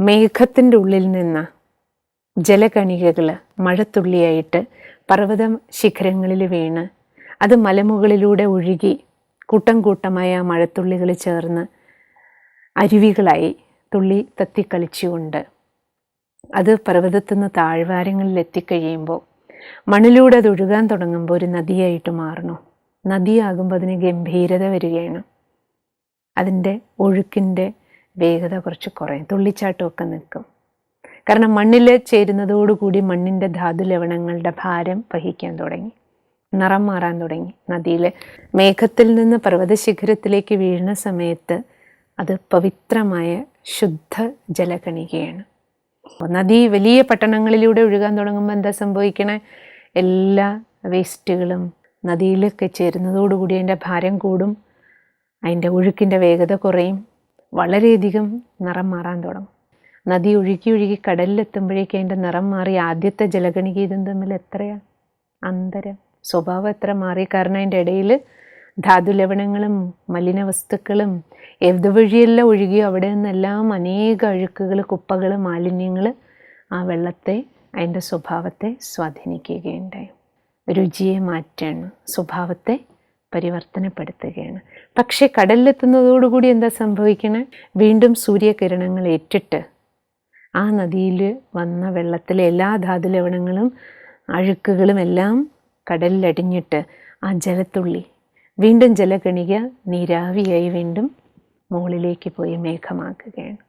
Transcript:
മേഘത്തിൻ്റെ ഉള്ളിൽ നിന്ന് ജലകണികകൾ മഴത്തുള്ളിയായിട്ട് പർവ്വത ശിഖരങ്ങളിൽ വീണ് അത് മലമുകളിലൂടെ ഒഴുകി കൂട്ടം കൂട്ടമായ മഴത്തുള്ളികൾ ചേർന്ന് അരുവികളായി തുള്ളി തത്തിക്കളിച്ചുകൊണ്ട് അത് പർവ്വതത്തു നിന്ന് താഴ്വാരങ്ങളിൽ എത്തിക്കഴിയുമ്പോൾ മണ്ണിലൂടെ അത് ഒഴുകാൻ തുടങ്ങുമ്പോൾ ഒരു നദിയായിട്ട് മാറണു. നദിയാകുമ്പോൾ അതിന് ഗംഭീരത വരികയാണ്. അതിൻ്റെ ഒഴുക്കിൻ്റെ വേഗത കുറച്ച് കുറയും, തുള്ളിച്ചാട്ടമൊക്കെ നിൽക്കും. കാരണം മണ്ണിൽ ചേരുന്നതോടുകൂടി മണ്ണിൻ്റെ ധാതു ലവണങ്ങളുടെ ഭാരം വഹിക്കാൻ തുടങ്ങി, നിറം മാറാൻ തുടങ്ങി. നദിയിൽ മേഘത്തിൽ നിന്ന് പർവ്വതശിഖരത്തിലേക്ക് വീഴുന്ന സമയത്ത് അത് പവിത്രമായ ശുദ്ധ ജലകണികയാണ്. നദി വലിയ പട്ടണങ്ങളിലൂടെ ഒഴുകാൻ തുടങ്ങുമ്പോൾ എന്താ സംഭവിക്കണേ? എല്ലാ വേസ്റ്റുകളും നദിയിലൊക്കെ ചേരുന്നതോടുകൂടി അതിൻ്റെ ഭാരം കൂടും, അതിൻ്റെ ഒഴുക്കിൻ്റെ വേഗത കുറയും, വളരെയധികം നിറം മാറാൻ തുടങ്ങും. നദി ഒഴുകി ഒഴുകി കടലിലെത്തുമ്പോഴേക്കും അതിൻ്റെ നിറം മാറി ആദ്യത്തെ ജലകണിക ഇതും തമ്മിൽ എത്രയാണ് അന്തരം, സ്വഭാവം എത്ര മാറി. കാരണം അതിൻ്റെ ഇടയിൽ ധാതുലവണങ്ങളും മലിന വസ്തുക്കളും ഏതുവഴിയെല്ലാം ഒഴുകിയോ അവിടെ നിന്നെല്ലാം അനേക അഴുക്കുകൾ, കുപ്പകൾ, മാലിന്യങ്ങൾ ആ വെള്ളത്തെ, അതിൻ്റെ സ്വഭാവത്തെ സ്വാധീനിക്കുകയുണ്ടായി. രുചിയെ മാറ്റാണ്, സ്വഭാവത്തെ പരിവർത്തനപ്പെടുത്തുകയാണ്. പക്ഷേ കടലിലെത്തുന്നതോടുകൂടി എന്താ സംഭവിക്കണേ? വീണ്ടും സൂര്യകിരണങ്ങൾ ഏറ്റിട്ട് ആ നദിയിൽ വന്ന വെള്ളത്തിലെ എല്ലാ ധാതുലവണങ്ങളും അഴുക്കുകളും എല്ലാം കടലിലടിഞ്ഞിട്ട് ആ ജലത്തുള്ളി വീണ്ടും ജലകണിക നീരാവിയായി വീണ്ടും മുകളിലേക്ക് പോയി മേഘമാക്കുകയാണ്.